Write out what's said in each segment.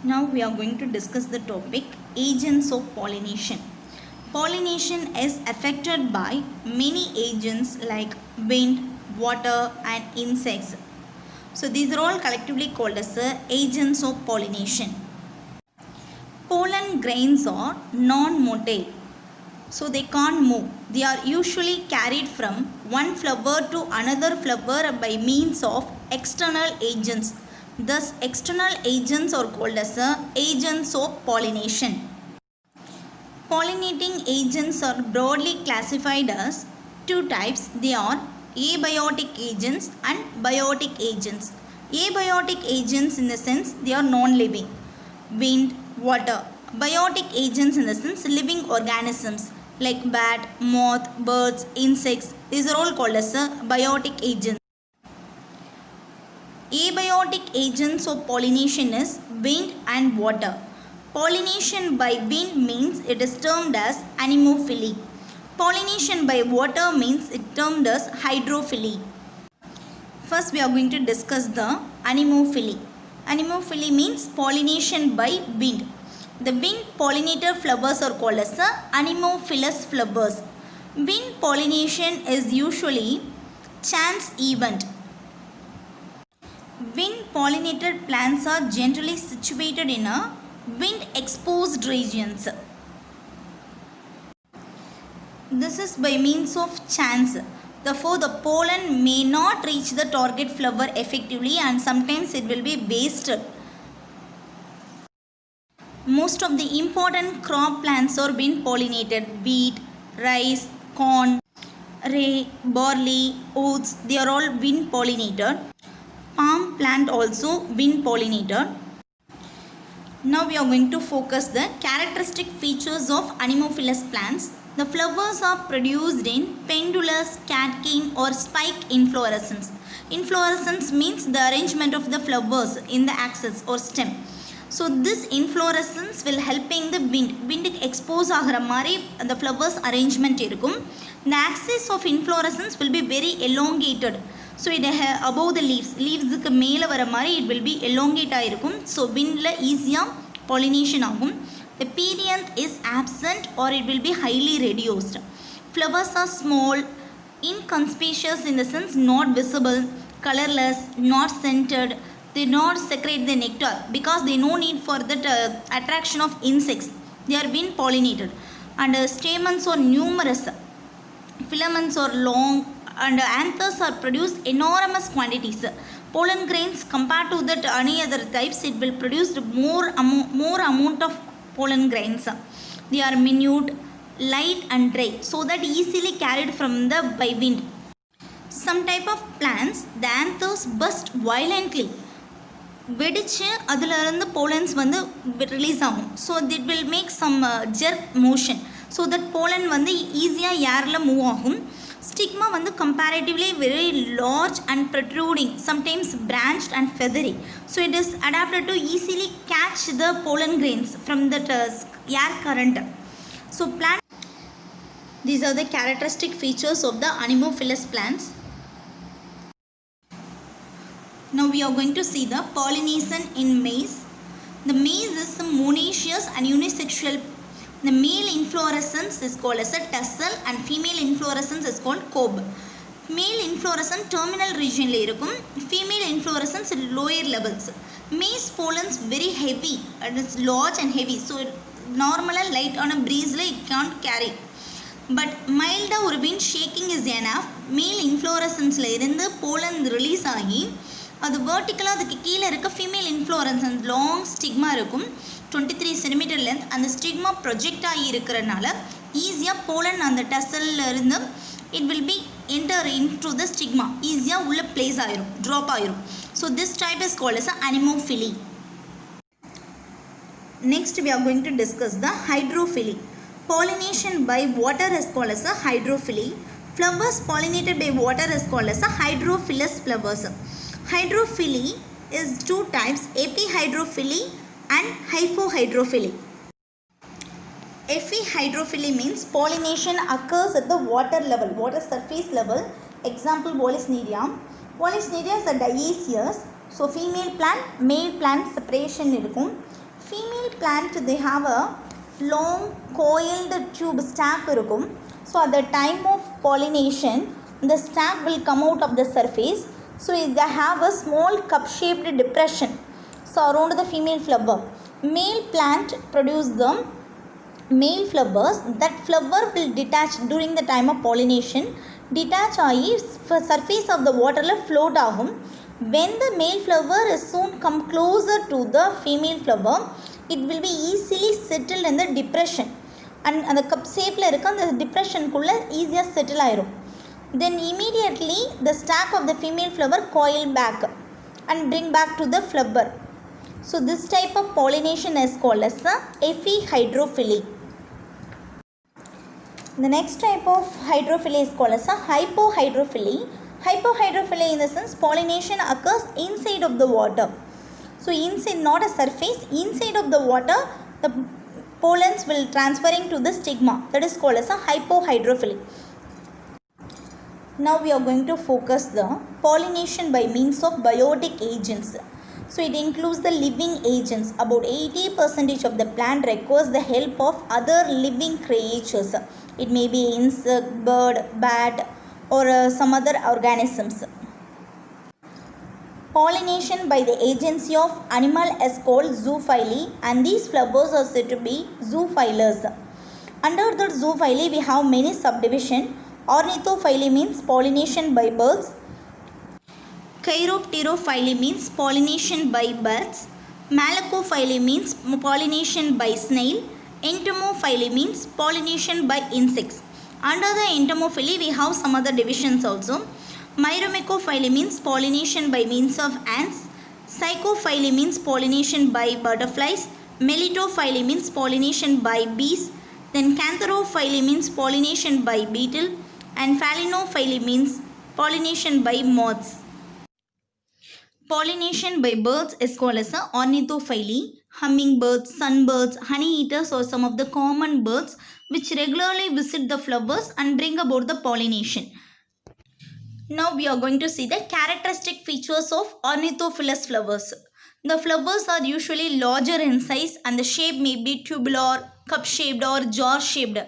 Now we are going to discuss the topic agents of pollination. Pollination is affected by many agents like wind, water and insects. So these are all collectively called as the agents of pollination. Pollen grains are non-motile. So they can't move. They are usually carried from one flower to another flower by means of external agents. Thus, external agents are called as the agents of pollination. Pollinating agents are broadly classified as two types. They are abiotic agents and biotic agents. Abiotic agents in the sense they are non-living. Wind, water. Biotic agents in the sense living organisms like bat, moth, birds, insects. These are all called as biotic agents. Abiotic agents of pollination is wind and water. Pollination by wind means it is termed as anemophily. Pollination by water means it termed as hydrophily. First we are going to discuss the anemophily. Anemophily means pollination by wind. The wind pollinator flowers are called as anemophilous flowers. Wind pollination is usually chance event. Wind pollinated plants are generally situated in a wind exposed regions. This is by means of chance. Therefore, the pollen may not reach the target flower effectively and sometimes it will be wasted. Most of the important crop plants are wind pollinated. Wheat, rice, corn, rye, barley, oats, they are all wind pollinated. Palm plant also wind pollinated. Now we are going to focus the characteristic features of anemophilous plants. The flowers are produced in pendulous, catkin or spike inflorescence. Inflorescence means the arrangement of the flowers in the axis or stem. So this inflorescence will helping the wind expose ஆகிற மாதிரி the flowers arrangement இருக்கும். The axis of inflorescence will be very elongated. So it above the leavesக்கு மேல வர மாதிரி it will be elongate ஆயிருக்கும். So windல ஈஸியா pollination ஆகும். The perianth is absent or it will be highly reduced. Flowers are small, inconspicuous in the sense not visible, colorless, not scented. They not secrete the nectar because they no need for that attraction of insects. They are wind pollinated and stamens are numerous. Filaments are long and anthers are produced enormous quantities. Pollen grains compared to that any other types it will produce more amount of pollen grains. They are minute, light and dry so that easily carried from the by wind. Some type of plants the anthers burst violently. வெடிச்சு அதில் இருந்து pollens வந்து release ஆகும். So it will make some jerk motion so that pollen வந்து ஈஸியாக ஏரில் move ஆகும். Stigma வந்து comparatively very large and protruding, sometimes branched and feathery. So it is adapted to easily catch the pollen grains from that air current. So plant these are the characteristic features of the anemophilous plants. Now we are going to see the pollination in maize. The maize is monoecious and unisexual. The male inflorescence is called as a tassel and female inflorescence is called cob. Male inflorescence terminal region la irukum, female inflorescence at lower levels. Maize pollens very heavy and it's large and heavy, so normal light on a breeze la it can't carry. But mild or wind shaking is enough. Male inflorescence la irundhu pollen release ஆகி அது வேர்ட்டிக்கலாக அதுக்கு கீழே இருக்க female இன்ஃப்ளோரன்சன்ஸ் long stigma இருக்கும், 23 centimetre length. அந்த stigma project ஆகி இருக்கிறனால ஈஸியாக போலன் அந்த டசலில் இருந்து it will B enter in to the stigma, ஈஸியாக உள்ள பிளேஸ் ஆயிரும், ட்ராப் ஆயிரும். So this type is called as anemophily. Next we are going to discuss the hydrophily. Pollination by water is called as a hydrophily. Flowers pollinated by water is called as a hydrophilous flowers. Hydrophily is two types, epihydrophily and hypohydrophily. Epihydrophily means pollination occurs at the water level, water surface level. Example, Wallisneria. Wallisneria is a dioecious. So female plant, male plant separation இருக்கும். Female plant they have a long coiled tube stack இருக்கும். So at the time of pollination the stack will come out of the surface. So they have a small cup shaped depression so around the female flower. Male plant produce the male flowers. That flower will detach during the time of pollination. Detach ஆகி surface of the water float ஆகும். When the male flower is soon come closer to the female flower, it will be easily settled in the depression. And அந்த cup shape இருக்க அந்த depression குள்ள easier settle ஆயிரும். Then immediately the stack of the female flower coil back and bring back to the flower. So this type of pollination is called as epihydrophily. The next type of hydrophily is called as hypohydrophily. Hypohydrophily in the sense pollination occurs inside of the water. So inside, not a surface, inside of the water the pollens will transferring to the stigma. That is called as a hypohydrophily. Now we are going to focus the pollination by means of biotic agents. So it includes the living agents. About 80% of the plant requires the help of other living creatures. It may be insect, bird, bat or some other organisms. Pollination by the agency of animal is called zoophily, and these flowers are said to be zoophilous. Under the zoophily we have many subdivisions. Ornithophily means pollination by birds. Chiropterophily means pollination by birds. Malacophily means pollination by snail. Entomophily means pollination by insects. Under the entomophily we have some other divisions also. Myromecophily means pollination by means of ants. Psychophily means pollination by butterflies. Melitophily means pollination by bees. Then Cantherophily means pollination by beetle. And Phalanophily means pollination by moths. Pollination by birds is called as ornithophily. Hummingbirds, sunbirds, honey eaters are some of the common birds which regularly visit the flowers and bring about the pollination. Now we are going to see the characteristic features of ornithophilous flowers. The flowers are usually larger in size and the shape may be tubular, cup shaped or jar shaped,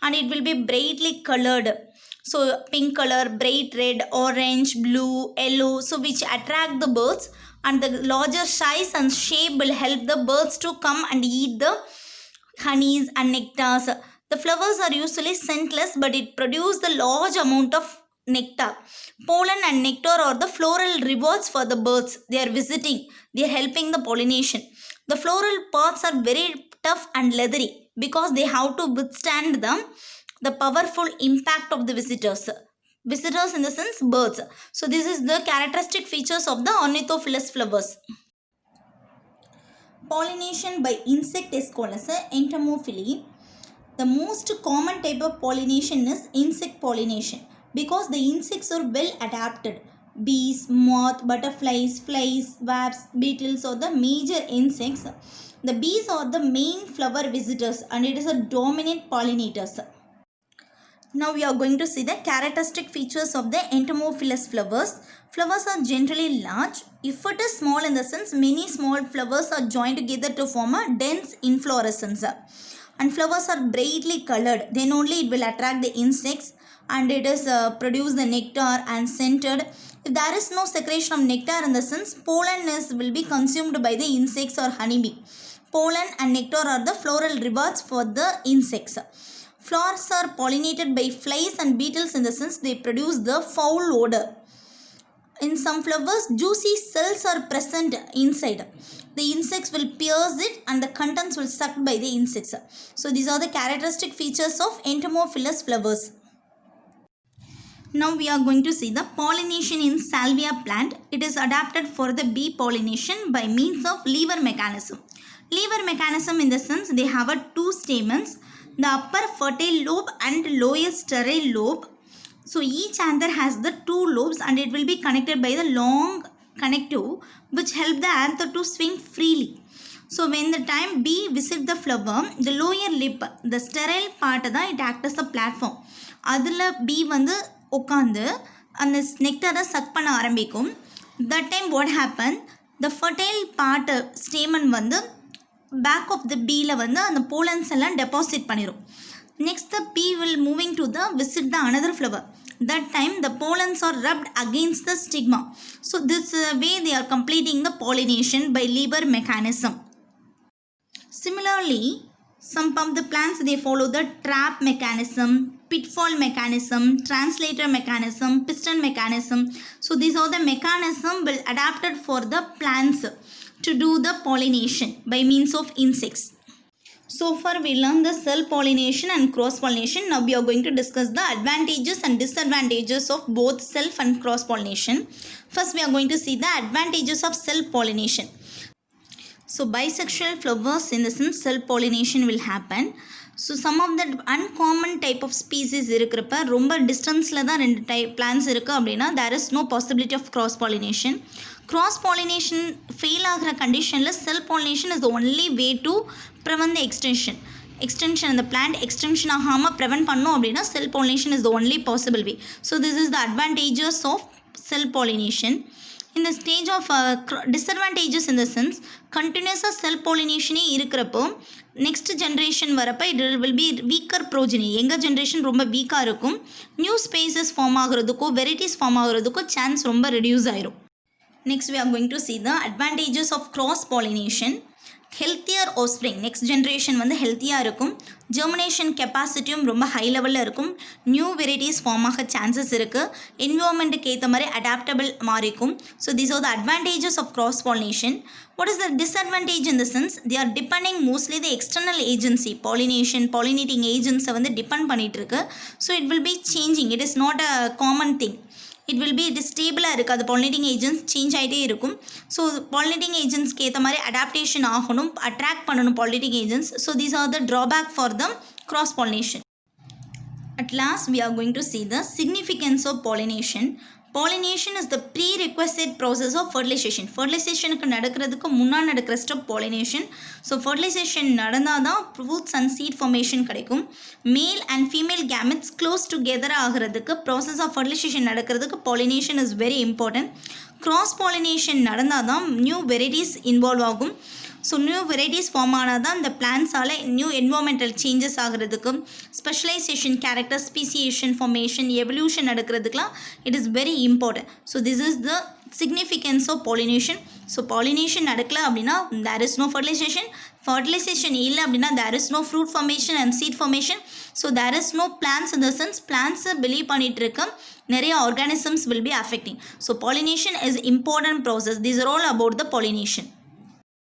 and it will be brightly colored. So pink color, bright red, orange, blue, yellow, so which attract the birds, and the larger size and shape will help the birds to come and eat the honeys and nectars. The flowers are usually scentless but it produces the large amount of nectar. Pollen and nectar are the floral rewards for the birds. They are visiting, they are helping the pollination. The floral parts are very tough and leathery because they have to withstand the powerful impact of the visitors. Visitors in the sense birds. So this is the characteristic features of the ornithophilous flowers. Pollination by insect is called as entomophily. The most common type of pollination is insect pollination because the insects are well adapted. Bees, moth, butterflies, flies, wasps, beetles are the major insects. The bees are the main flower visitors and it is a dominant pollinators. Now we are going to see the characteristic features of the entomophilous flowers. Flowers are generally large. If it is small in the sense, many small flowers are joined together to form a dense inflorescence. And flowers are brightly colored. Then only it will attract the insects and it is produce the nectar and scented. If there is no secretion of nectar in the sense, pollen will be consumed by the insects or honeybee. Pollen and nectar are the floral rewards for the insects. Flowers are pollinated by flies and beetles in the sense they produce the foul odor. In some flowers, juicy cells are present inside. The insects will pierce it and the contents will sucked by the insects. So these are the characteristic features of entomophilous flowers. Now we are going to see the pollination in salvia plant. It is adapted for the bee pollination by means of lever mechanism. Lever mechanism in the sense they have two stamens. The upper fertile lobe and lower sterile lobe. So each anther has the two lobes and it will be connected by the long connective which help the anther to swing freely. So when the time bee visit the flower, the lower lip, the sterile part it acts as a platform. அதில் bee வந்து உட்காந்து அந்த நெக்டரை chuck பண்ண ஆரம்பிக்கும். That time what happened? The fertile part stamen வந்து back of the பீல வந்து அந்த pollens எல்லாம் டெபாசிட் பண்ணிடும். Next the bee will moving to the visit the another flower. That time the pollens are rubbed against the stigma. So this way they are completing the pollination by lever mechanism. Similarly, some of the plants they follow the trap mechanism, pitfall mechanism, translator mechanism, piston mechanism. So these are the mechanism will adapted for the plants to do the pollination by means of insects. So far we learned the self pollination and cross pollination. Now we are going to discuss the advantages and disadvantages of both self and cross pollination. First we are going to see the advantages of self pollination. So bisexual flowers, in the sense self pollination will happen. So some of the uncommon type of species இருக்கிறப்ப ரொம்ப டிஸ்டன்ஸில் தான் ரெண்டு type plans இருக்குது அப்படின்னா there is no possibility of cross pollination. Cross pollination fail ஆகிற கண்டிஷனில் self pollination is the only way to prevent the extension அந்த plant extension ஆகாமல் prevent பண்ணோம் அப்படின்னா self pollination is the only possible way. So this is the advantages of self pollination. In the stage of disadvantages, in the sense continuous self pollination இருக்கிறப்போ next generation வரப்போ it will be weaker progeny. எங்கள் generation ரொம்ப வீக்காக இருக்கும். New species form ஆகிறதுக்கோ varieties form ஆகிறதுக்கோ chance ரொம்ப reduce ஆயிரும். Next we are going to see the advantages of cross pollination. Healthier offspring, next generation வந்து ஹெல்த்தியாக இருக்கும். ஜெர்மினேஷன் கெப்பாசிட்டியும் ரொம்ப ஹை லெவலில் இருக்கும். நியூ வெரைட்டிஸ் ஃபார்ம் ஆக சான்சஸ் இருக்குது. என்விரான்மெண்ட்டுக்கு ஏற்ற மாதிரி அடாப்டபிள் மாறிக்கும். So these are the advantages of cross pollination. What is the disadvantage in the sense they are depending mostly the external agency, pollinating agents வந்து டிபெண்ட் பண்ணிட்டு இருக்கு. So it will be changing. It is not a common thing. It will be ஸ்டேபிளாக இருக்குது. அது pollinating agents change ஆகிட்டே இருக்கும். So pollinating ஏஜென்ட்ஸ்க்கு ஏற்ற மாதிரி அடாப்டேஷன் ஆகணும், அட்ராக்ட் பண்ணணும் pollinating agents. So these are the drawback for the cross pollination. At last we are going to see the significance of pollination. Pollination is the prerequisite process of fertilization. Fertilizationக்கு நடக்கிறதுக்கு முன்னாடி நடக்கிற step pollination. So fertilization நடந்தால் தான் fruits and seed formation கிடைக்கும். Male and female gametes close together ஆகிறதுக்கு process of fertilization நடக்கிறதுக்கு pollination is very important. cross pollination நடந்தால் தான் நியூ வெரைட்டிஸ் இன்வால்வ் ஆகும். ஸோ நியூ வெரைட்டிஸ் ஃபார்ம் ஆனால் தான் இந்த பிளான்ஸால் நியூ என்வாமெண்டல் சேஞ்சஸ் ஆகிறதுக்கு, specialization, character, speciation, formation, evolution நடக்கிறதுக்கெலாம் it is very important. So this is the significance of pollination. So pollination நடக்கல அப்படின்னா there is no fertilization. fertilization இல்லை அப்படின்னா there is no fruit formation and seed formation. So there is no plants in the sense plants believe பண்ணிட்டு இருக்க நிறைய organisms will be affecting. So pollination is important process. These are all about the pollination.